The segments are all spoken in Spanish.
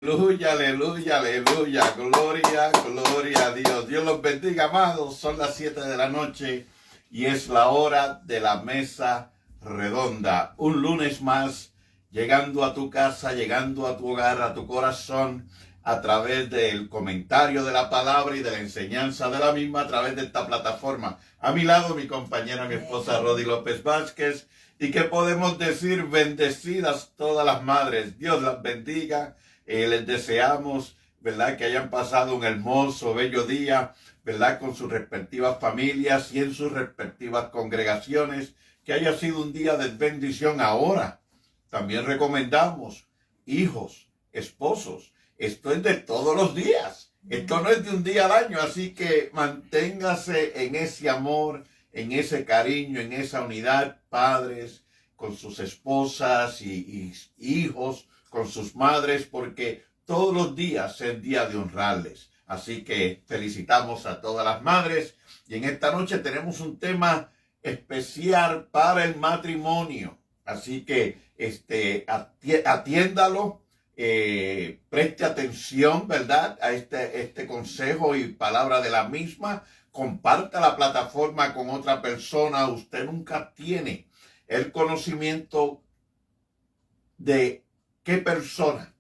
Aleluya, aleluya, aleluya. Gloria, gloria a Dios. Dios los bendiga, amados. Son las 7 de la noche y es la hora de la mesa redonda. Un lunes más, llegando a tu casa, llegando a tu hogar, a tu corazón, a través del comentario de la palabra y de la enseñanza de la misma, a través de esta plataforma. A mi lado, mi compañera, mi esposa Rodi López Vázquez. ¿Y qué podemos decir? Bendecidas todas las madres. Dios las bendiga. Les deseamos, ¿verdad?, que hayan pasado un hermoso, bello día, ¿verdad?, con sus respectivas familias y en sus respectivas congregaciones. Que haya sido un día de bendición. Ahora, también recomendamos, hijos, esposos, esto es de todos los días. Esto no es de un día al año, así que manténgase en ese amor, en ese cariño, en esa unidad, padres con sus esposas y hijos con sus madres, porque todos los días es día de honrarles. Así que felicitamos a todas las madres y en esta noche tenemos un tema especial para el matrimonio. Así que atiéndalo, preste atención, ¿verdad?, a este consejo y palabra de la misma. Comparta la plataforma con otra persona. Usted nunca tiene el conocimiento de qué persona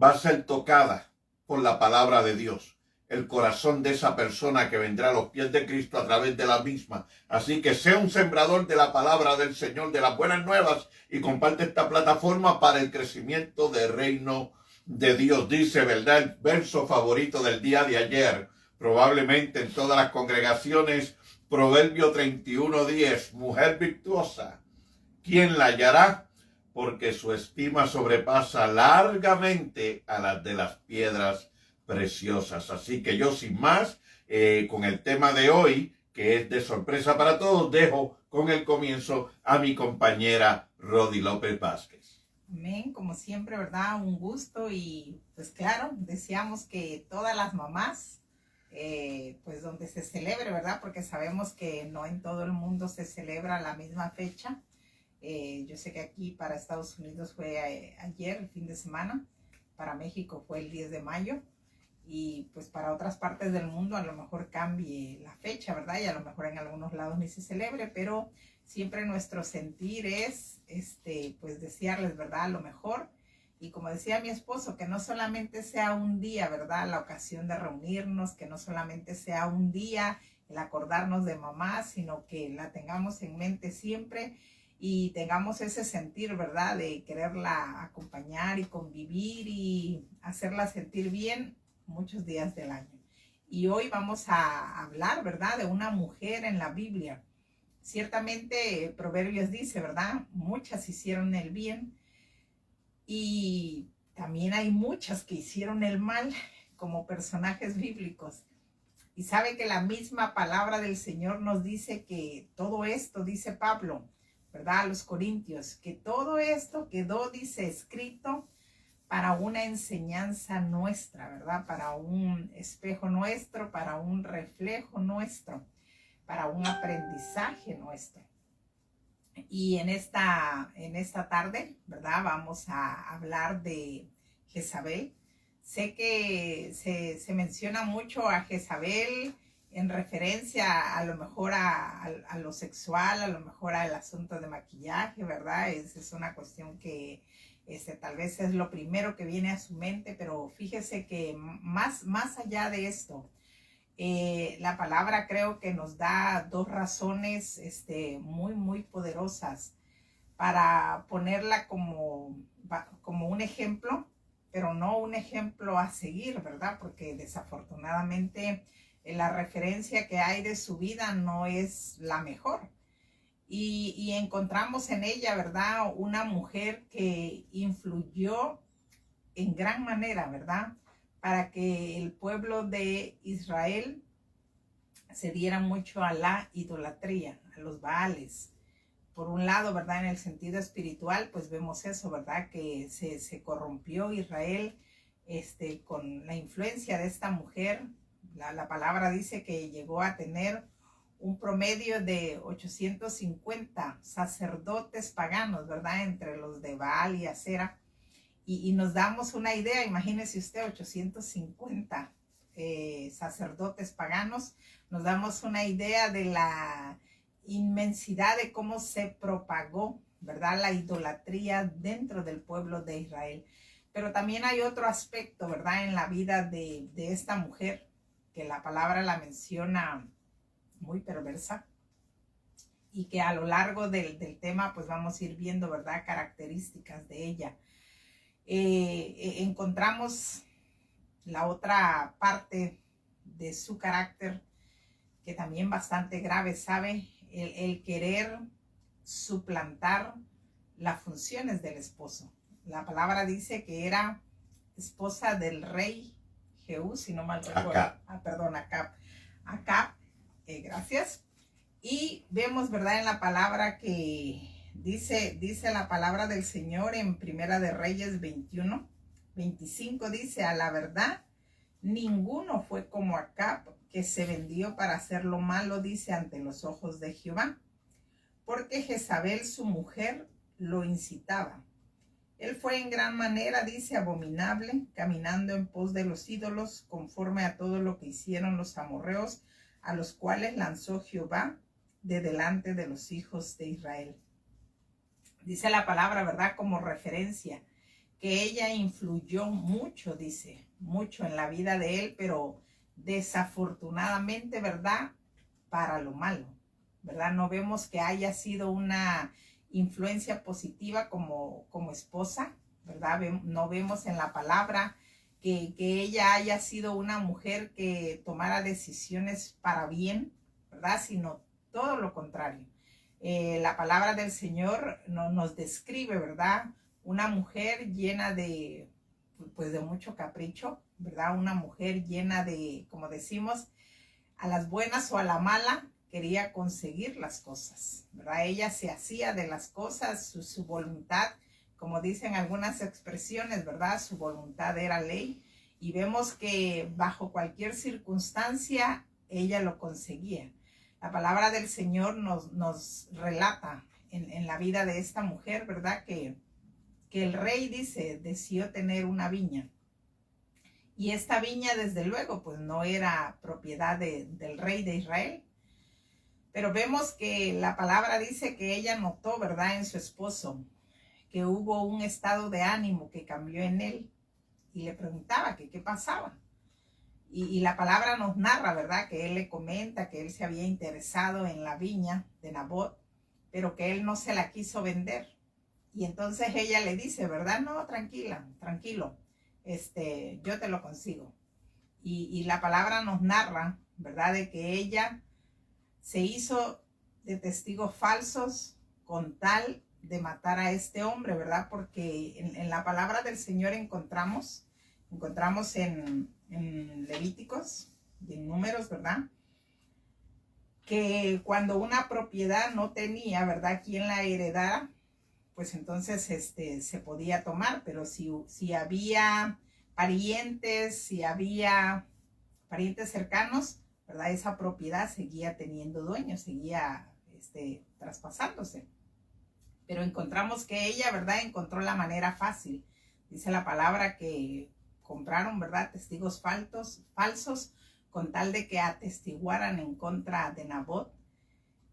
va a ser tocada por la palabra de Dios. El corazón de esa persona que vendrá a los pies de Cristo a través de la misma. Así que sea un sembrador de la palabra del Señor, de las buenas nuevas, y comparte esta plataforma para el crecimiento del reino de Dios. Dice, ¿verdad?, el verso favorito del día de ayer, probablemente en todas las congregaciones, Proverbio 31:10, mujer virtuosa, ¿quién la hallará? Porque su estima sobrepasa largamente a las de las piedras preciosas. Así que yo, sin más, con el tema de hoy, que es de sorpresa para todos, dejo con el comienzo a mi compañera Rodi López Vázquez. Amén, como siempre, ¿verdad? Un gusto y pues claro, deseamos que todas las mamás, pues donde se celebre, ¿verdad? Porque sabemos que no en todo el mundo se celebra la misma fecha. Yo sé que aquí para Estados Unidos fue ayer, el fin de semana, para México fue el 10 de mayo y pues para otras partes del mundo a lo mejor cambie la fecha, ¿verdad? Y a lo mejor en algunos lados ni se celebre, pero siempre nuestro sentir es, pues desearles, ¿verdad?, lo mejor. Y como decía mi esposo, que no solamente sea un día, ¿verdad?, la ocasión de reunirnos, que no solamente sea un día el acordarnos de mamá, sino que la tengamos en mente siempre y tengamos ese sentir, ¿verdad?, de quererla acompañar y convivir y hacerla sentir bien muchos días del año. Y hoy vamos a hablar, ¿verdad?, de una mujer en la Biblia. Ciertamente Proverbios dice, ¿verdad?, muchas hicieron el bien y también hay muchas que hicieron el mal como personajes bíblicos. Y sabe que la misma palabra del Señor nos dice que todo esto, dice Pablo, ¿verdad?, a los Corintios, que todo esto quedó, dice, escrito para una enseñanza nuestra, ¿verdad?, para un espejo nuestro, para un reflejo nuestro, para un aprendizaje nuestro. Y en esta tarde, ¿verdad?, vamos a hablar de Jezabel. Sé que se menciona mucho a Jezabel en referencia a lo mejor a lo sexual, a lo mejor al asunto de maquillaje, ¿verdad? Es una cuestión que tal vez es lo primero que viene a su mente, pero fíjese que más allá de esto, la palabra creo que nos da dos razones muy poderosas para ponerla como un ejemplo, pero no un ejemplo a seguir, ¿verdad? Porque desafortunadamente la referencia que hay de su vida no es la mejor. Y encontramos en ella, ¿verdad?, una mujer que influyó en gran manera, ¿verdad?, para que el pueblo de Israel se diera mucho a la idolatría, a los baales. Por un lado, ¿verdad?, en el sentido espiritual, pues vemos eso, ¿verdad?, que se corrompió Israel con la influencia de esta mujer. La palabra dice que llegó a tener un promedio de 850 sacerdotes paganos, ¿verdad?, entre los de Baal y Acera. y nos damos una idea, imagínese usted, 850 sacerdotes paganos, nos damos una idea de la inmensidad de cómo se propagó, ¿verdad?, la idolatría dentro del pueblo de Israel. Pero también hay otro aspecto, ¿verdad?, en la vida de esta mujer, que la palabra la menciona muy perversa, y que a lo largo del tema pues vamos a ir viendo, ¿verdad?, características de ella. Encontramos la otra parte de su carácter, que también bastante grave, ¿sabe? El querer suplantar las funciones del esposo. La palabra dice que era esposa del rey Jehú, si no mal recuerdo. Acab. Acab, gracias. Y vemos, ¿verdad?, en la palabra que dice la palabra del Señor en Primera de Reyes 21:25, dice: a la verdad, ninguno fue como Acab, que se vendió para hacer lo malo, dice, ante los ojos de Jehová, porque Jezabel, su mujer, lo incitaba. Él fue en gran manera, dice, abominable, caminando en pos de los ídolos, conforme a todo lo que hicieron los amorreos, a los cuales lanzó Jehová de delante de los hijos de Israel. Dice la palabra, ¿verdad?, como referencia, que ella influyó mucho, dice, mucho en la vida de él, pero desafortunadamente, ¿verdad?, para lo malo, ¿verdad? No vemos que haya sido una influencia positiva como esposa, ¿verdad? No vemos en la palabra que ella haya sido una mujer que tomara decisiones para bien, ¿verdad? Sino todo lo contrario. La palabra del Señor nos describe, ¿verdad?, una mujer llena de, pues, de mucho capricho, ¿verdad? Una mujer llena de, como decimos, a las buenas o a la mala, quería conseguir las cosas, ¿verdad? Ella se hacía de las cosas, su voluntad, como dicen algunas expresiones, ¿verdad?, su voluntad era ley, y vemos que bajo cualquier circunstancia ella lo conseguía. La palabra del Señor nos relata en la vida de esta mujer, ¿verdad?, que el rey, dice, deseó tener una viña. Y esta viña, desde luego, pues no era propiedad del rey de Israel. Pero vemos que la palabra dice que ella notó, ¿verdad?, en su esposo, que hubo un estado de ánimo que cambió en él. Y le preguntaba que qué pasaba. Y la palabra nos narra, ¿verdad?, que él le comenta que él se había interesado en la viña de Nabot, pero que él no se la quiso vender. Y entonces ella le dice, ¿verdad?, no, tranquilo, yo te lo consigo. Y la palabra nos narra, ¿verdad?, de que ella se hizo de testigos falsos con tal de matar a este hombre, ¿verdad? Porque en la palabra del Señor encontramos en Levíticos, en Números, ¿verdad?, que cuando una propiedad no tenía, ¿verdad?, quien la heredara, pues entonces se podía tomar, pero si había parientes, cercanos, ¿verdad?, esa propiedad seguía teniendo dueños, seguía traspasándose. Pero encontramos que ella, ¿verdad?, encontró la manera fácil. Dice la palabra que compraron, ¿verdad?, testigos falsos con tal de que atestiguaran en contra de Nabot.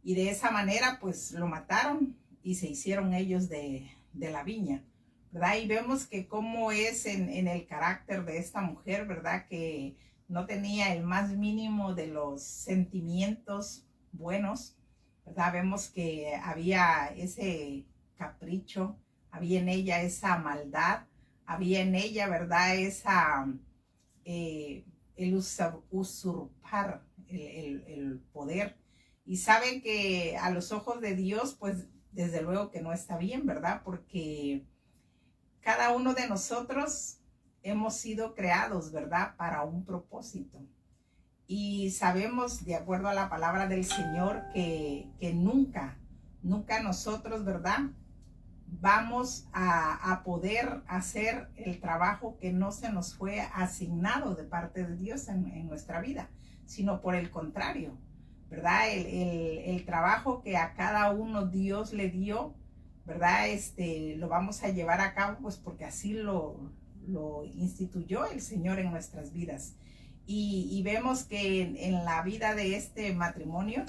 Y de esa manera, pues, lo mataron y se hicieron ellos de la viña, ¿verdad? Y vemos que cómo es en el carácter de esta mujer, ¿verdad?, que no tenía el más mínimo de los sentimientos buenos, ¿verdad? Vemos que había ese capricho, había en ella esa maldad, había en ella, ¿verdad?, el usurpar el poder. Y saben que a los ojos de Dios, pues desde luego que no está bien, ¿verdad? Porque cada uno de nosotros hemos sido creados, ¿verdad?, para un propósito. Y sabemos, de acuerdo a la palabra del Señor, que nunca nosotros, ¿verdad?, vamos a poder hacer el trabajo que no se nos fue asignado de parte de Dios en nuestra vida, sino por el contrario, ¿verdad? El trabajo que a cada uno Dios le dio, ¿verdad? Lo vamos a llevar a cabo, pues porque así lo instituyó el Señor en nuestras vidas. Y vemos que en la vida de este matrimonio,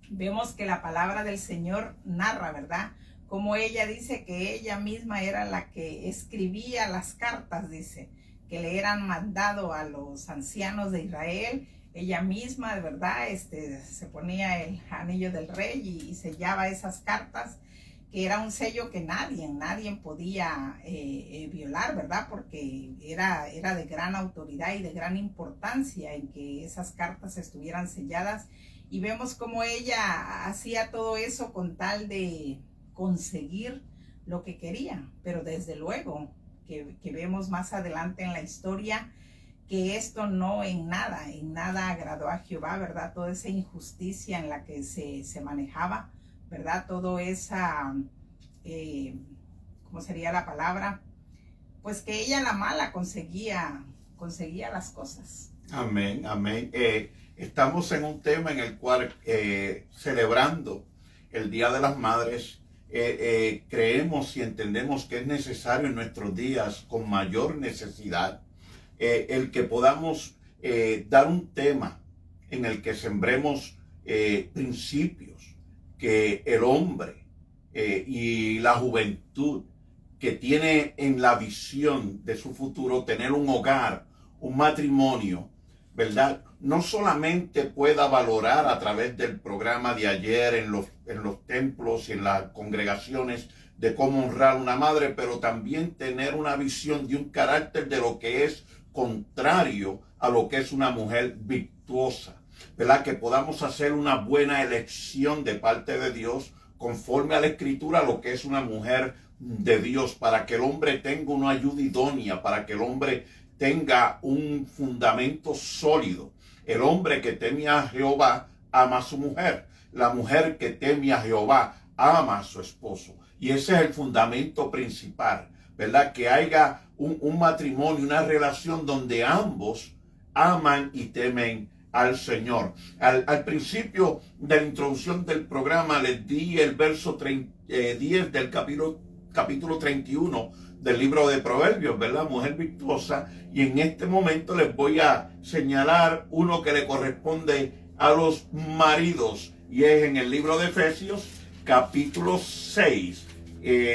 vemos que la palabra del Señor narra, ¿verdad? Como ella dice que ella misma era la que escribía las cartas, dice, que le eran mandado a los ancianos de Israel. Ella misma, de verdad, se ponía el anillo del rey y sellaba esas cartas, que era un sello que nadie podía violar, ¿verdad? Porque era de gran autoridad y de gran importancia en que esas cartas estuvieran selladas. Y vemos cómo ella hacía todo eso con tal de conseguir lo que quería. Pero desde luego que vemos más adelante en la historia que esto no en nada agradó a Jehová, ¿verdad? Toda esa injusticia en la que se manejaba, ¿verdad? Todo esa, ¿cómo sería la palabra? Pues que ella, la mala, conseguía las cosas. Amén, amén. Estamos en un tema en el cual, celebrando el Día de las Madres, creemos y entendemos que es necesario en nuestros días, con mayor necesidad, el que podamos dar un tema en el que sembremos principios que el hombre y la juventud que tiene en la visión de su futuro tener un hogar, un matrimonio, ¿verdad? No solamente pueda valorar a través del programa de ayer en los templos y en las congregaciones de cómo honrar a una madre, pero también tener una visión de un carácter de lo que es contrario a lo que es una mujer virtuosa, ¿verdad? Que podamos hacer una buena elección de parte de Dios conforme a la Escritura, lo que es una mujer de Dios, para que el hombre tenga una ayuda idónea, para que el hombre tenga un fundamento sólido. El hombre que teme a Jehová ama a su mujer. La mujer que teme a Jehová ama a su esposo. Y ese es el fundamento principal, ¿verdad? Que haya un matrimonio, una relación donde ambos aman y temen al Señor. Al principio de la introducción del programa les di el verso 10 del capítulo 31 del libro de Proverbios, ¿verdad? Mujer virtuosa. Y en este momento les voy a señalar uno que le corresponde a los maridos, y es en el libro de Efesios, capítulo 6.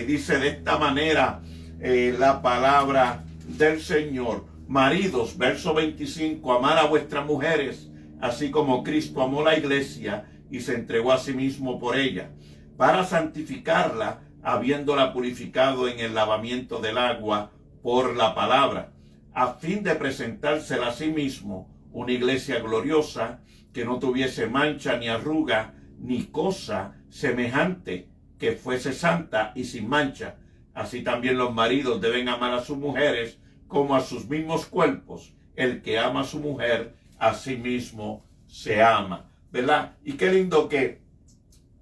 Dice de esta manera la palabra del Señor: maridos, verso 25, amar a vuestras mujeres, así como Cristo amó la iglesia y se entregó a sí mismo por ella, para santificarla, habiéndola purificado en el lavamiento del agua por la palabra, a fin de presentársela a sí mismo una iglesia gloriosa, que no tuviese mancha ni arruga ni cosa semejante, que fuese santa y sin mancha. Así también los maridos deben amar a sus mujeres como a sus mismos cuerpos. El que ama a su mujer, a sí mismo se ama, ¿verdad? Y qué lindo que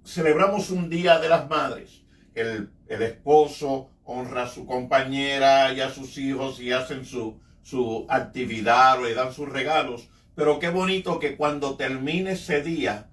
celebramos un Día de las Madres. El esposo honra a su compañera y a sus hijos y hacen su actividad o le dan sus regalos. Pero qué bonito que cuando termine ese día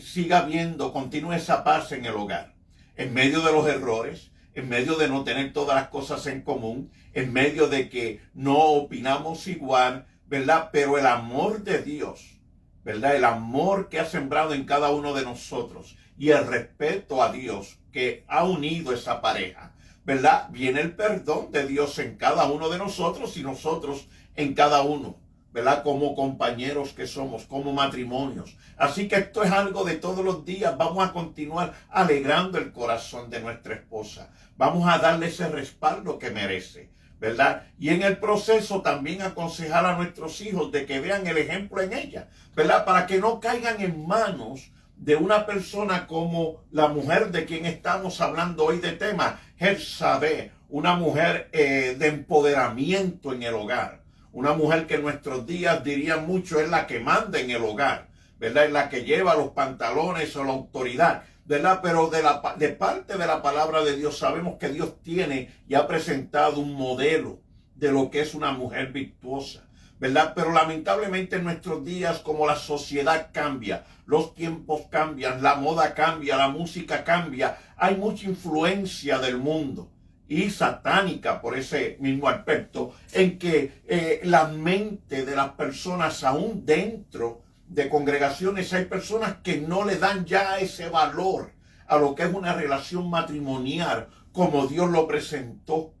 siga habiendo, continúe esa paz en el hogar, en medio de los errores, en medio de no tener todas las cosas en común, en medio de que no opinamos igual, ¿verdad? Pero el amor de Dios, ¿verdad? El amor que ha sembrado en cada uno de nosotros y el respeto a Dios que ha unido esa pareja, ¿verdad? Viene el perdón de Dios en cada uno de nosotros y nosotros en cada uno, ¿verdad? Como compañeros que somos, como matrimonios. Así que esto es algo de todos los días. Vamos a continuar alegrando el corazón de nuestra esposa. Vamos a darle ese respaldo que merece, ¿verdad? Y en el proceso también aconsejar a nuestros hijos de que vean el ejemplo en ella, ¿verdad? Para que no caigan en manos de una persona como la mujer de quien estamos hablando hoy de tema, Jezabel, una mujer de empoderamiento en el hogar. Una mujer que en nuestros días dirían mucho es la que manda en el hogar, ¿verdad? Es la que lleva los pantalones o la autoridad, ¿verdad? Pero de parte de la palabra de Dios sabemos que Dios tiene y ha presentado un modelo de lo que es una mujer virtuosa, ¿verdad? Pero lamentablemente en nuestros días, como la sociedad cambia, los tiempos cambian, la moda cambia, la música cambia, hay mucha influencia del mundo y satánica por ese mismo aspecto, en que la mente de las personas, aún dentro de congregaciones, hay personas que no le dan ya ese valor a lo que es una relación matrimonial como Dios lo presentó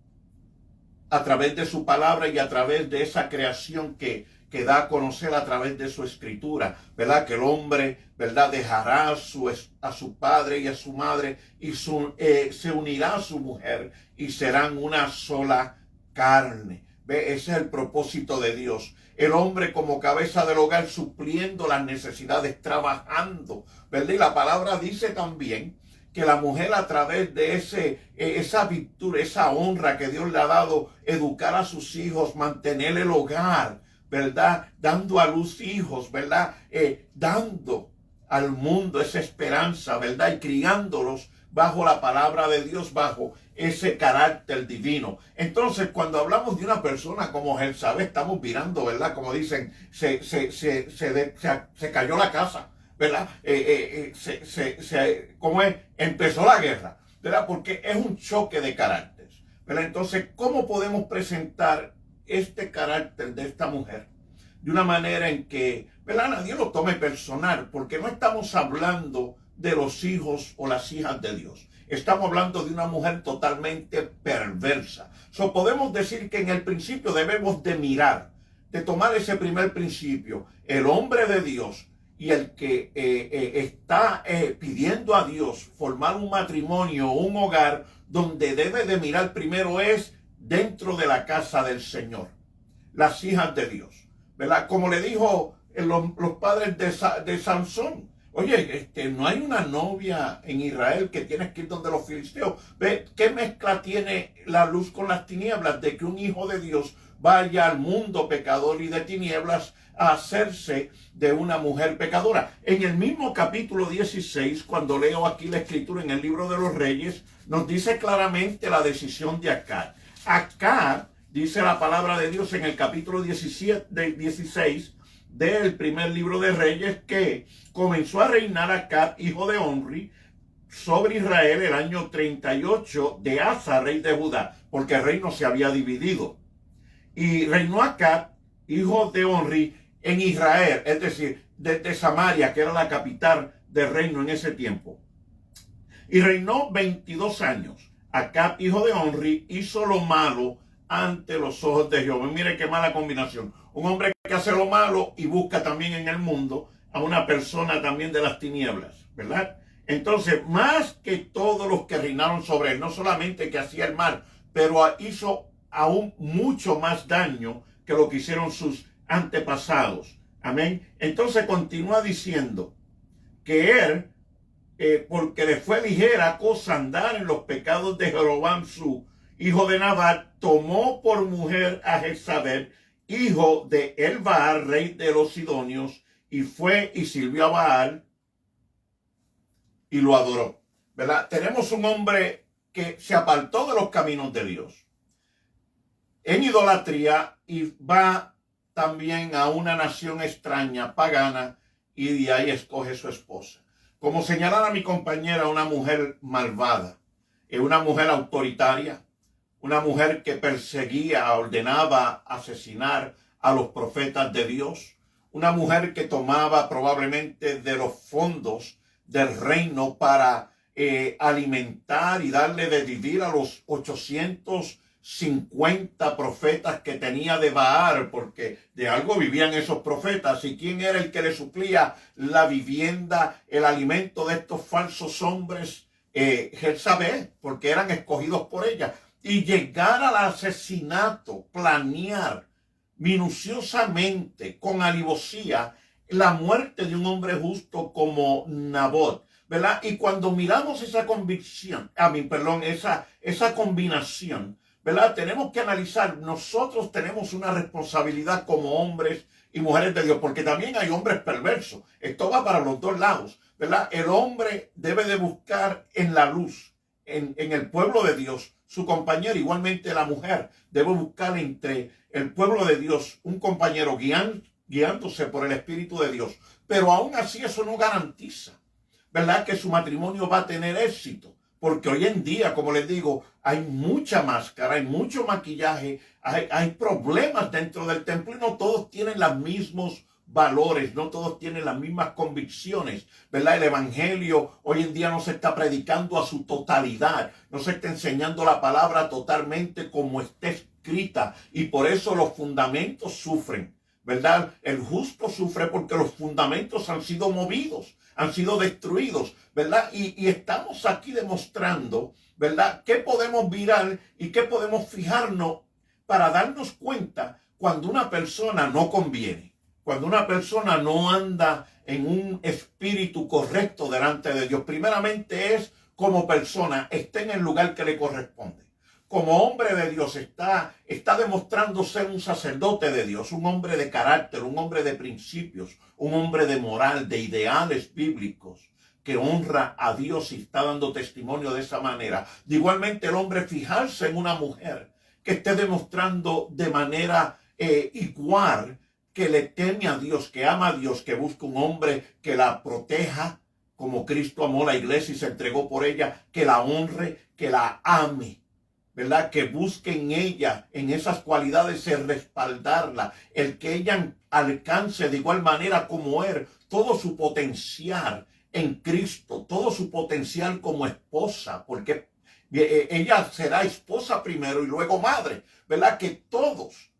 a través de su palabra y a través de esa creación que da a conocer a través de su escritura, ¿verdad? Que el hombre, ¿verdad? Dejará a su padre y a su madre y se unirá a su mujer y serán una sola carne. ¿Ve? Ese es el propósito de Dios. El hombre como cabeza del hogar supliendo las necesidades, trabajando, ¿verdad? Y la palabra dice también que la mujer a través de esa virtud, esa honra que Dios le ha dado, educar a sus hijos, mantener el hogar, ¿verdad? Dando a luz hijos, ¿verdad? Dando al mundo esa esperanza, ¿verdad? Y criándolos bajo la palabra de Dios, bajo ese carácter divino. Entonces, cuando hablamos de una persona como Jezabel, estamos mirando, ¿verdad? Como dicen, se cayó la casa, ¿verdad? ¿Cómo es? Empezó la guerra, ¿verdad? Porque es un choque de caracteres, ¿verdad? Entonces, ¿cómo podemos presentar este carácter de esta mujer de una manera en que, ¿verdad? Nadie lo tome personal, porque no estamos hablando de los hijos o las hijas de Dios. Estamos hablando de una mujer totalmente perversa. Podemos decir que en el principio debemos de mirar, de tomar ese primer principio, el hombre de Dios y el que está pidiendo a Dios formar un matrimonio, un hogar, donde debe de mirar primero es dentro de la casa del Señor, las hijas de Dios, ¿verdad? Como le dijo los padres de Sansón, oye, no hay una novia en Israel que tienes que ir donde los filisteos. ¿Ve qué mezcla tiene la luz con las tinieblas? De que un hijo de Dios vaya al mundo pecador y de tinieblas a hacerse de una mujer pecadora. En el mismo capítulo 16, cuando leo aquí la escritura en el libro de los Reyes, nos dice claramente la decisión de Acab. Acab, dice la palabra de Dios en el capítulo 16 del primer libro de Reyes, que comenzó a reinar Acab, hijo de Omri, sobre Israel el año 38 de Asa, rey de Judá, porque el reino se había dividido. Y reinó Acab, hijo de Omri, en Israel, es decir, desde Samaria, que era la capital del reino en ese tiempo. Y reinó 22 años. Acab, hijo de Omri, hizo lo malo ante los ojos de Jehová. Mire qué mala combinación. Un hombre que hace lo malo y busca también en el mundo a una persona también de las tinieblas, ¿verdad? Entonces, más que todos los que reinaron sobre él, no solamente que hacía el mal, pero hizo aún mucho más daño que lo que hicieron sus antepasados. Amén. Entonces continúa diciendo que él, porque le fue ligera cosa andar en los pecados de Jeroboam, su hijo de Nabat, tomó por mujer a Jezabel, hijo de Baal, rey de los Sidonios, y fue y sirvió a Baal y lo adoró, ¿verdad? Tenemos un hombre que se apartó de los caminos de Dios en idolatría y va también a una nación extraña, pagana, y de ahí escoge su esposa. Como señalaba mi compañera, una mujer malvada, una mujer autoritaria, una mujer que perseguía, ordenaba asesinar a los profetas de Dios, una mujer que tomaba probablemente de los fondos del reino para alimentar y darle de vivir a los 850 profetas que tenía de Baal, porque de algo vivían esos profetas. ¿Y quién era el que le suplía la vivienda, el alimento de estos falsos hombres? Jezabel, porque eran escogidos por ella. Y llegar al asesinato, planear minuciosamente, con alevosía, la muerte de un hombre justo como Nabot, ¿verdad? Y cuando miramos esa convicción, esa combinación, ¿verdad? Tenemos que analizar, nosotros tenemos una responsabilidad como hombres y mujeres de Dios, porque también hay hombres perversos. Esto va para los dos lados, ¿verdad? El hombre debe de buscar en la luz, en el pueblo de Dios, su compañero. Igualmente la mujer debe buscar entre el pueblo de Dios, un compañero guiándose por el Espíritu de Dios. Pero aún así eso no garantiza, ¿verdad?, que su matrimonio va a tener éxito. Porque hoy en día, como les digo, hay mucha máscara, hay mucho maquillaje, hay problemas dentro del templo y no todos tienen los mismos valores, no todos tienen las mismas convicciones, ¿verdad? El evangelio hoy en día no se está predicando a su totalidad, no se está enseñando la palabra totalmente como está escrita y por eso los fundamentos sufren, ¿verdad? El justo sufre porque los fundamentos han sido movidos, han sido destruidos, ¿verdad? Y estamos aquí demostrando, ¿verdad?, qué podemos mirar y qué podemos fijarnos para darnos cuenta cuando una persona no conviene, cuando una persona no anda en un espíritu correcto delante de Dios. Primeramente es como persona, está en el lugar que le corresponde. Como hombre de Dios está demostrando ser un sacerdote de Dios, un hombre de carácter, un hombre de principios, un hombre de moral, de ideales bíblicos, que honra a Dios y está dando testimonio de esa manera. De igualmente el hombre fijarse en una mujer que esté demostrando de manera igual que le teme a Dios, que ama a Dios, que busca un hombre que la proteja como Cristo amó la iglesia y se entregó por ella, que la honre, que la ame, ¿verdad? Que busque en ella, en esas cualidades, el respaldarla, el que ella alcance de igual manera como él, todo su potencial en Cristo, todo su potencial como esposa, porque ella será esposa primero y luego madre, ¿verdad? Que todos,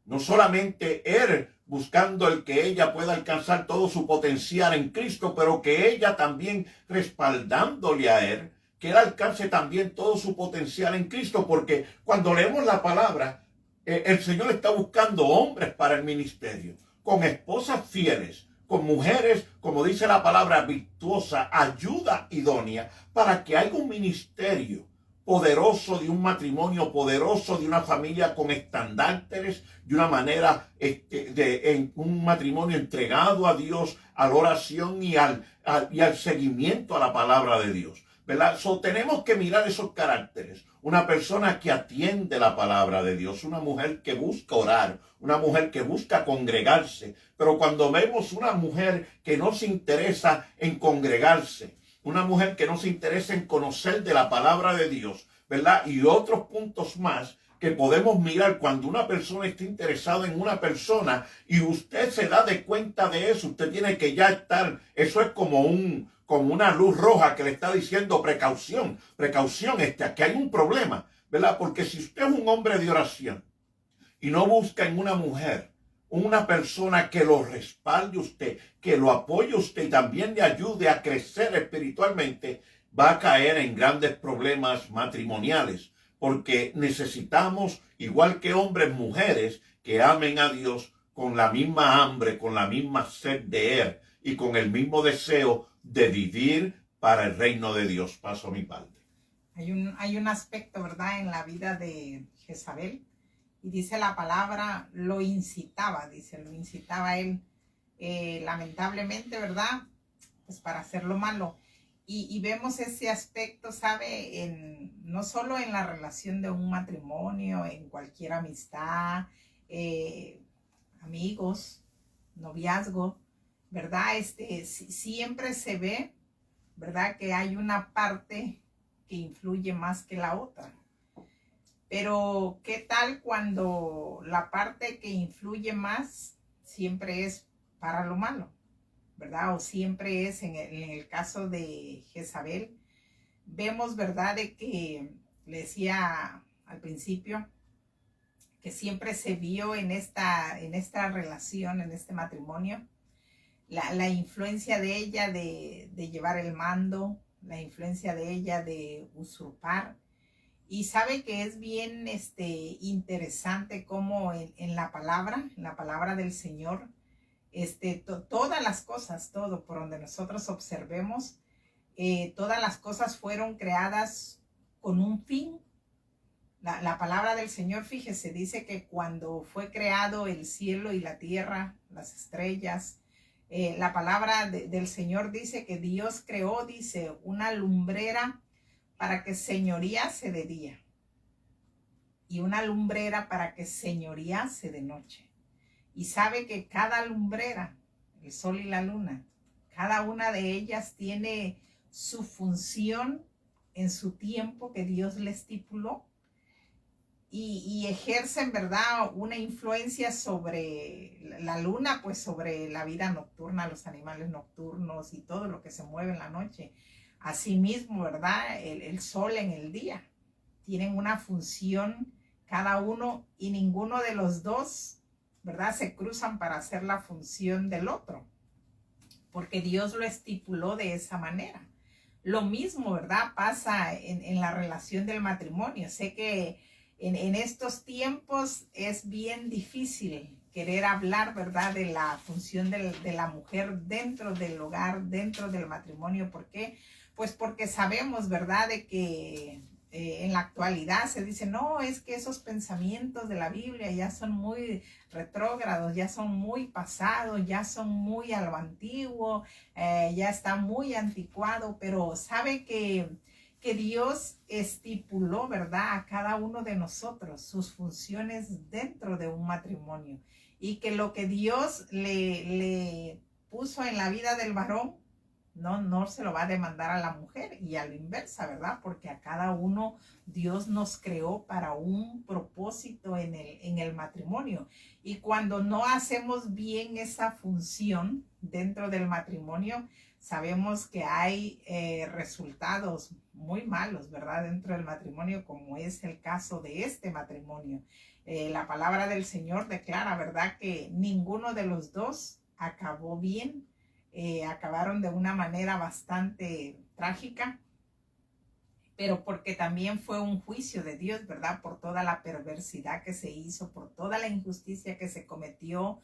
no solamente él buscando el que ella pueda alcanzar todo su potencial en Cristo, pero que ella también respaldándole a él, que él alcance también todo su potencial en Cristo, porque cuando leemos la palabra, el Señor está buscando hombres para el ministerio, con esposas fieles, con mujeres, como dice la palabra, virtuosa, ayuda idónea, para que haya un ministerio poderoso, de un matrimonio poderoso, de una familia con estandartes, de una manera, en un matrimonio entregado a Dios, a la oración y al seguimiento a la palabra de Dios, ¿verdad? Tenemos que mirar esos caracteres. Una persona que atiende la palabra de Dios, una mujer que busca orar, una mujer que busca congregarse. Pero cuando vemos una mujer que no se interesa en congregarse, una mujer que no se interesa en conocer de la palabra de Dios, ¿verdad?, y otros puntos más que podemos mirar cuando una persona está interesada en una persona y usted se da de cuenta de eso, usted tiene que ya estar, eso es como una luz roja que le está diciendo precaución, aquí hay un problema, ¿verdad? Porque si usted es un hombre de oración y no busca en una mujer una persona que lo respalde usted, que lo apoye usted y también le ayude a crecer espiritualmente, va a caer en grandes problemas matrimoniales, porque necesitamos, igual que hombres, mujeres, que amen a Dios con la misma hambre, con la misma sed de él y con el mismo deseo de vivir para el reino de Dios. Paso a mi parte. Hay un aspecto, ¿verdad?, en la vida de Jezabel. Y dice la palabra, lo incitaba a él, lamentablemente, ¿verdad?, pues para hacer lo malo. Y vemos ese aspecto, ¿sabe?, no solo en la relación de un matrimonio, en cualquier amistad, amigos, noviazgo, ¿verdad? Siempre se ve, ¿verdad?, que hay una parte que influye más que la otra. Pero, ¿qué tal cuando la parte que influye más siempre es para lo malo, ¿verdad? O siempre es, en el caso de Jezabel, vemos, ¿verdad?, de que le decía al principio que siempre se vio en esta relación, en este matrimonio, la influencia de ella de llevar el mando, la influencia de ella de usurpar. Y sabe que es bien interesante cómo en la palabra del Señor, todas las cosas, todo por donde nosotros observemos, todas las cosas fueron creadas con un fin. La palabra del Señor, fíjese, dice que cuando fue creado el cielo y la tierra, las estrellas, la palabra del Señor dice que Dios creó, dice, una lumbrera para que señorease de día y una lumbrera para que señorease de noche. Y sabe que cada lumbrera, el sol y la luna, cada una de ellas tiene su función en su tiempo que Dios le estipuló y ejercen, ¿verdad?, una influencia sobre la luna, pues sobre la vida nocturna, los animales nocturnos y todo lo que se mueve en la noche. Asimismo, ¿verdad?, el sol en el día. Tienen una función cada uno y ninguno de los dos, ¿verdad?, se cruzan para hacer la función del otro, porque Dios lo estipuló de esa manera. Lo mismo, ¿verdad?, pasa en la relación del matrimonio. Sé que en estos tiempos es bien difícil querer hablar, ¿verdad?, de la función de la mujer dentro del hogar, dentro del matrimonio. ¿Por qué? Pues porque sabemos, ¿verdad?, de que en la actualidad se dice, no, es que esos pensamientos de la Biblia ya son muy retrógrados, ya son muy pasados, ya son muy a lo antiguo, ya está muy anticuado, pero sabe que Dios estipuló, ¿verdad?, a cada uno de nosotros sus funciones dentro de un matrimonio y que lo que Dios le puso en la vida del varón, no se lo va a demandar a la mujer y a la inversa, ¿verdad? Porque a cada uno Dios nos creó para un propósito en el matrimonio. Y cuando no hacemos bien esa función dentro del matrimonio, sabemos que hay resultados muy malos, ¿verdad?, dentro del matrimonio, como es el caso de este matrimonio. La palabra del Señor declara, ¿verdad?, que ninguno de los dos acabó bien. Acabaron de una manera bastante trágica, pero porque también fue un juicio de Dios, ¿verdad?, por toda la perversidad que se hizo, por toda la injusticia que se cometió,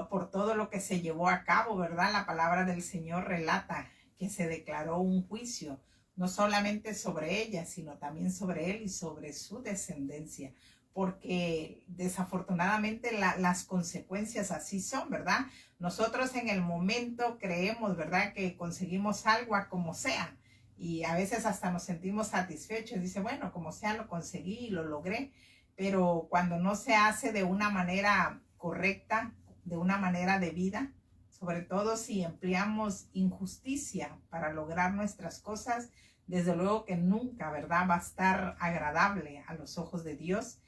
por todo lo que se llevó a cabo, ¿verdad? La palabra del Señor relata que se declaró un juicio, no solamente sobre ella, sino también sobre él y sobre su descendencia, porque desafortunadamente las consecuencias así son, ¿verdad? Nosotros en el momento creemos, ¿verdad?, que conseguimos algo a como sea, y a veces hasta nos sentimos satisfechos. Dice, bueno, como sea, lo conseguí, lo logré, pero cuando no se hace de una manera correcta, de una manera debida, sobre todo si empleamos injusticia para lograr nuestras cosas, desde luego que nunca, ¿verdad?, va a estar agradable a los ojos de Dios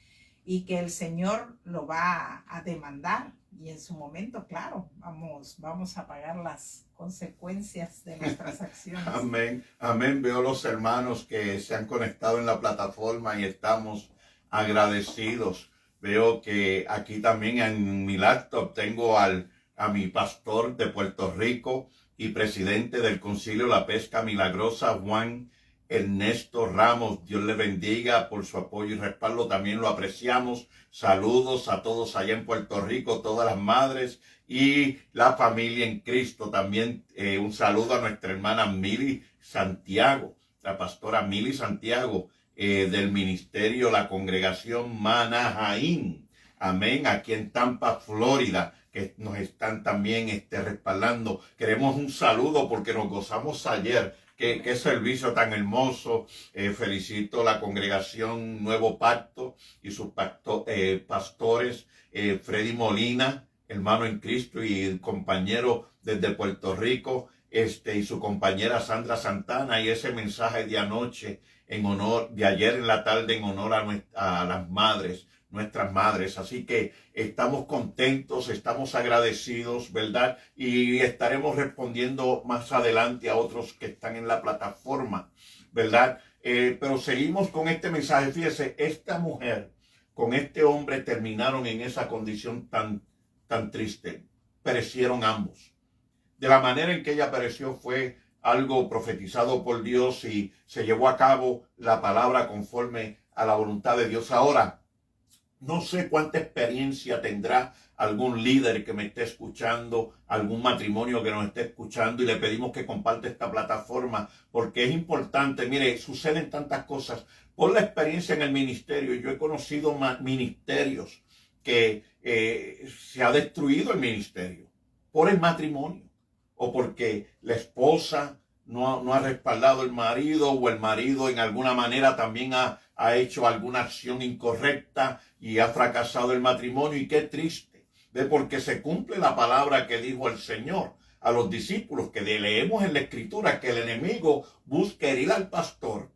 y que el Señor lo va a demandar. Y en su momento, claro, vamos a pagar las consecuencias de nuestras acciones. Amén, amén. Veo los hermanos que se han conectado en la plataforma y estamos agradecidos. Veo que aquí también en mi laptop tengo a mi pastor de Puerto Rico y presidente del Concilio La Pesca Milagrosa, Juan Ernesto Ramos. Dios le bendiga por su apoyo y respaldo. También lo apreciamos. Saludos a todos allá en Puerto Rico, todas las madres y la familia en Cristo. También un saludo a nuestra hermana Mili Santiago, la pastora Mili Santiago del ministerio La Congregación Manahaín. Amén. Aquí en Tampa, Florida, que nos están también respaldando. Queremos un saludo porque nos gozamos ayer. Qué servicio tan hermoso. Felicito a la congregación Nuevo Pacto y sus pastores, Freddy Molina, hermano en Cristo y compañero desde Puerto Rico, y su compañera Sandra Santana, y ese mensaje de anoche de ayer en la tarde en honor a las madres, nuestras madres. Así que estamos contentos, estamos agradecidos, ¿verdad? Y estaremos respondiendo más adelante a otros que están en la plataforma, ¿verdad? Pero seguimos con este mensaje. Fíjese, esta mujer con este hombre terminaron en esa condición tan triste. Perecieron ambos. De la manera en que ella pereció fue algo profetizado por Dios y se llevó a cabo la palabra conforme a la voluntad de Dios. Ahora, no sé cuánta experiencia tendrá algún líder que me esté escuchando, algún matrimonio que nos esté escuchando, y le pedimos que comparte esta plataforma porque es importante. Mire, suceden tantas cosas. Por la experiencia en el ministerio, yo he conocido ministerios que se ha destruido el ministerio por el matrimonio o porque la esposa no ha respaldado el marido, o el marido en alguna manera también ha hecho alguna acción incorrecta y ha fracasado el matrimonio. Y qué triste, porque se cumple la palabra que dijo el Señor a los discípulos, que leemos en la Escritura, que el enemigo busca herir al pastor,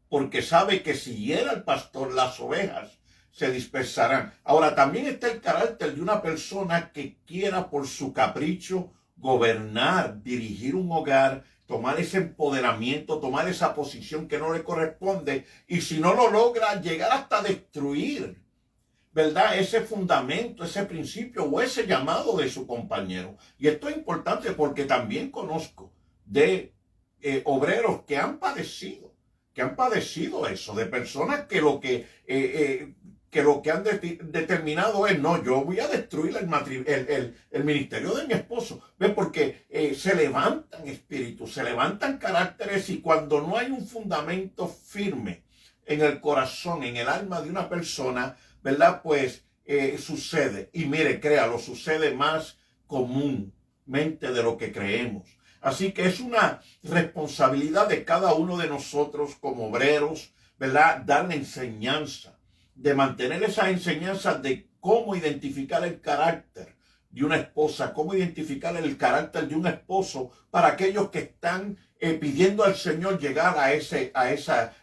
porque sabe que si hiera al pastor, las ovejas se dispersarán. Ahora, también está el carácter de una persona que quiera por su capricho gobernar, dirigir un hogar, tomar ese empoderamiento, tomar esa posición que no le corresponde, y si no lo logra, llegar hasta destruir, ¿verdad?, ese fundamento, ese principio o ese llamado de su compañero. Y esto es importante porque también conozco de obreros que han padecido eso, de personas que lo que han determinado es: no, yo voy a destruir el ministerio de mi esposo. ¿Ves? Porque se levantan espíritus, se levantan caracteres, y cuando no hay un fundamento firme en el corazón, en el alma de una persona, ¿verdad?, pues sucede. Y mire, créalo, sucede más comúnmente de lo que creemos. Así que es una responsabilidad de cada uno de nosotros como obreros, ¿verdad?, dar la enseñanza, de mantener esa enseñanza de cómo identificar el carácter de una esposa, cómo identificar el carácter de un esposo, para aquellos que están pidiendo al Señor llegar a esa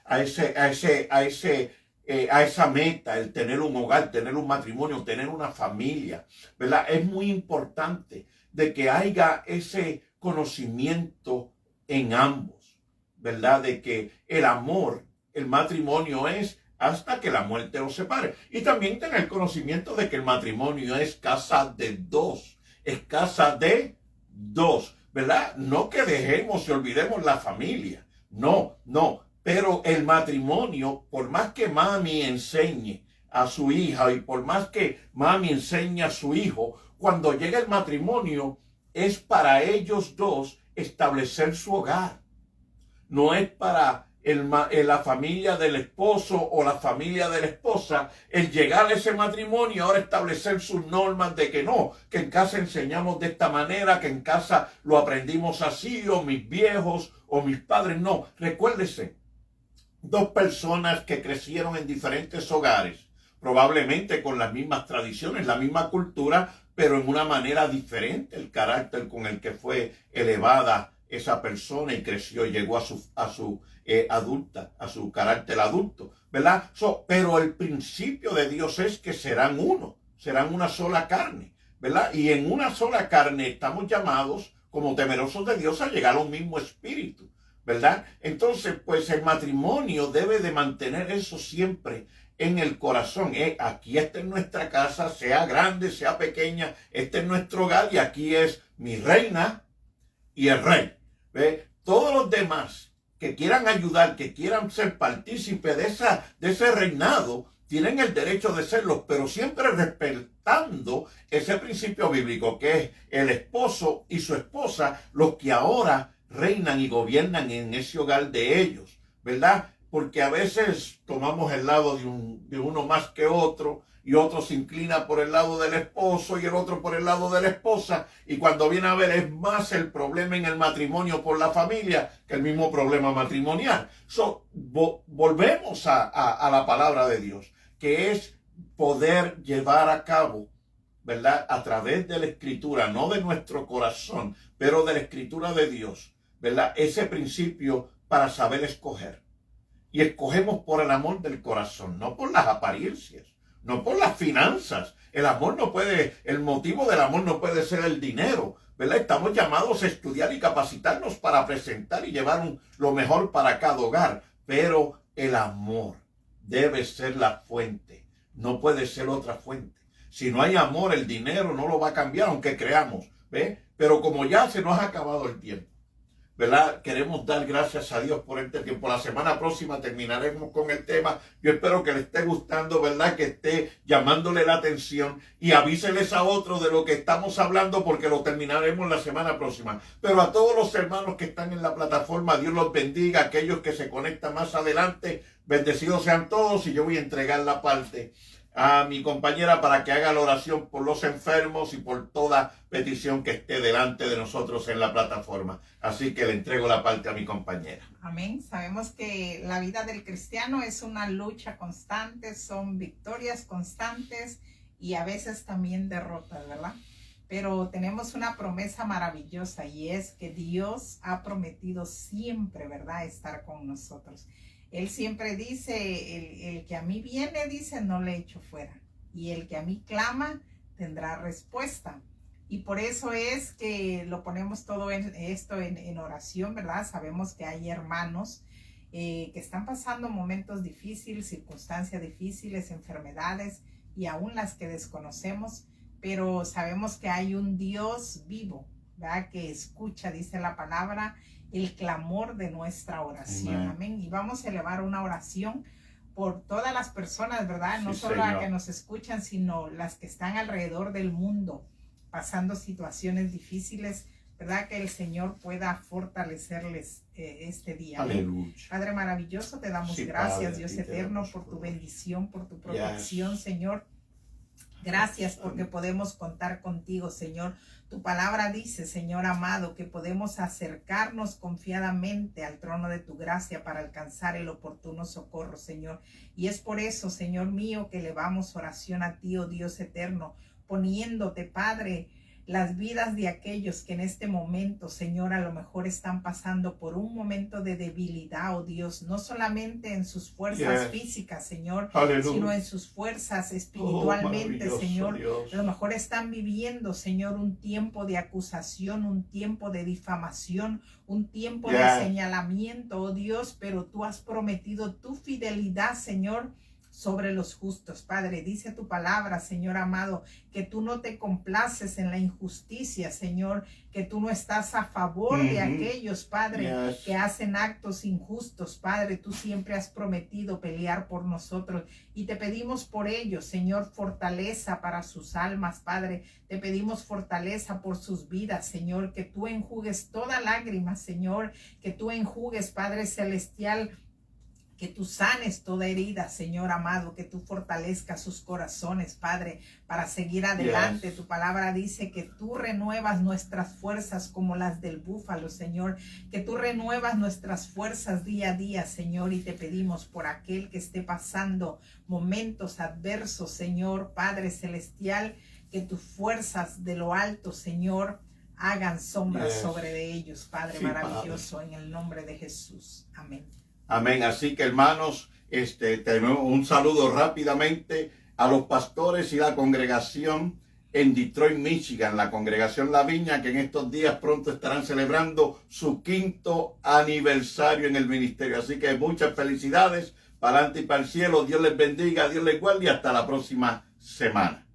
meta, el tener un hogar, tener un matrimonio, tener una familia, ¿verdad? Es muy importante de que haya ese conocimiento en ambos, ¿verdad? De que el amor, el matrimonio es hasta que la muerte los separe. Y también tener conocimiento de que el matrimonio es casa de dos, ¿verdad? No que dejemos y olvidemos la familia, no, pero el matrimonio, por más que mami enseñe a su hija y por más que mami enseñe a su hijo, cuando llega el matrimonio es para ellos dos establecer su hogar. No es para la familia del esposo o la familia de la esposa el llegar a ese matrimonio, ahora establecer sus normas de que no, que en casa enseñamos de esta manera, que en casa lo aprendimos así, o mis viejos o mis padres. No, recuérdese, dos personas que crecieron en diferentes hogares, probablemente con las mismas tradiciones, la misma cultura, pero en una manera diferente el carácter con el que fue elevada esa persona y creció y llegó a su carácter adulto, ¿verdad? Pero el principio de Dios es que serán una sola carne, ¿verdad? Y en una sola carne estamos llamados, como temerosos de Dios, a llegar a un mismo espíritu, ¿verdad? Entonces, pues el matrimonio debe de mantener eso siempre en el corazón. Aquí esta es nuestra casa, sea grande, sea pequeña, este es nuestro hogar, y aquí es mi reina y el rey. ¿Ve? Todos los demás que quieran ayudar, que quieran ser partícipes de ese reinado, tienen el derecho de serlo, pero siempre respetando ese principio bíblico, que es el esposo y su esposa los que ahora reinan y gobiernan en ese hogar de ellos, ¿verdad? Porque a veces tomamos el lado de uno más que otro, y otro se inclina por el lado del esposo y el otro por el lado de la esposa, y cuando viene a ver es más el problema en el matrimonio por la familia que el mismo problema matrimonial. Volvemos a la palabra de Dios, que es poder llevar a cabo, ¿verdad?, a través de la Escritura, no de nuestro corazón, pero de la Escritura de Dios, ¿verdad?, ese principio para saber escoger. Y escogemos por el amor del corazón, no por las apariencias, no por las finanzas. El motivo del amor no puede ser el dinero, ¿verdad? Estamos llamados a estudiar y capacitarnos para presentar y llevar lo mejor para cada hogar, pero el amor debe ser la fuente, no puede ser otra fuente. Si no hay amor, el dinero no lo va a cambiar, aunque creamos, ¿ve? Pero como ya se nos ha acabado el tiempo, ¿verdad? Queremos dar gracias a Dios por este tiempo. La semana próxima terminaremos con el tema. Yo espero que le esté gustando, ¿verdad? Que esté llamándole la atención, y avíseles a otros de lo que estamos hablando, porque lo terminaremos la semana próxima. Pero a todos los hermanos que están en la plataforma, Dios los bendiga. Aquellos que se conectan más adelante, bendecidos sean todos, y yo voy a entregar la parte a mi compañera para que haga la oración por los enfermos y por toda petición que esté delante de nosotros en la plataforma. Así que le entrego la parte a mi compañera. Amén. Sabemos que la vida del cristiano es una lucha constante, son victorias constantes y a veces también derrotas, ¿verdad? Pero tenemos una promesa maravillosa y es que Dios ha prometido siempre, ¿verdad?, estar con nosotros. Él siempre dice, el que a mí viene, dice, no le echo fuera. Y el que a mí clama, tendrá respuesta. Y por eso es que lo ponemos todo esto en oración, ¿verdad? Sabemos que hay hermanos que están pasando momentos difíciles, circunstancias difíciles, enfermedades y aún las que desconocemos. Pero sabemos que hay un Dios vivo, ¿verdad?, que escucha, dice la palabra, el clamor de nuestra oración. Amén. Y vamos a elevar una oración por todas las personas, ¿verdad? No solo las que nos escuchan, sino las que están alrededor del mundo, pasando situaciones difíciles, ¿verdad? Que el Señor pueda fortalecerles este día. Aleluya. Padre maravilloso, te damos gracias, Padre, Dios eterno, por tu bendición, por tu protección, Señor. Gracias porque podemos contar contigo, Señor. Tu palabra dice, Señor amado, que podemos acercarnos confiadamente al trono de tu gracia para alcanzar el oportuno socorro, Señor. Y es por eso, Señor mío, que elevamos oración a ti, oh Dios eterno, poniéndote, Padre, las vidas de aquellos que en este momento, Señor, a lo mejor están pasando por un momento de debilidad, oh Dios, no solamente en sus fuerzas físicas, Señor, sino en sus fuerzas espiritualmente, Señor. Dios. A lo mejor están viviendo, Señor, un tiempo de acusación, un tiempo de difamación, un tiempo de señalamiento, oh Dios, pero tú has prometido tu fidelidad, Señor, sobre los justos, Padre. Dice tu palabra, Señor amado, que tú no te complaces en la injusticia, Señor, que tú no estás a favor de aquellos, Padre, que hacen actos injustos, Padre. Tú siempre has prometido pelear por nosotros y te pedimos por ellos, Señor, fortaleza para sus almas, Padre. Te pedimos fortaleza por sus vidas, Señor, que tú enjugues toda lágrima, Señor, que tú enjugues, Padre celestial, que tú sanes toda herida, Señor amado, que tú fortalezcas sus corazones, Padre, para seguir adelante. Tu palabra dice que tú renuevas nuestras fuerzas como las del búfalo, Señor, que tú renuevas nuestras fuerzas día a día, Señor, y te pedimos por aquel que esté pasando momentos adversos, Señor, Padre celestial, que tus fuerzas de lo alto, Señor, hagan sombras sobre de ellos, Padre maravilloso, Padre. En el nombre de Jesús. Amén. Amén. Así que, hermanos, tenemos un saludo rápidamente a los pastores y la congregación en Detroit, Michigan, la congregación La Viña, que en estos días pronto estarán celebrando su 5º aniversario en el ministerio. Así que muchas felicidades, para adelante y para el cielo. Dios les bendiga, Dios les guarde y hasta la próxima semana.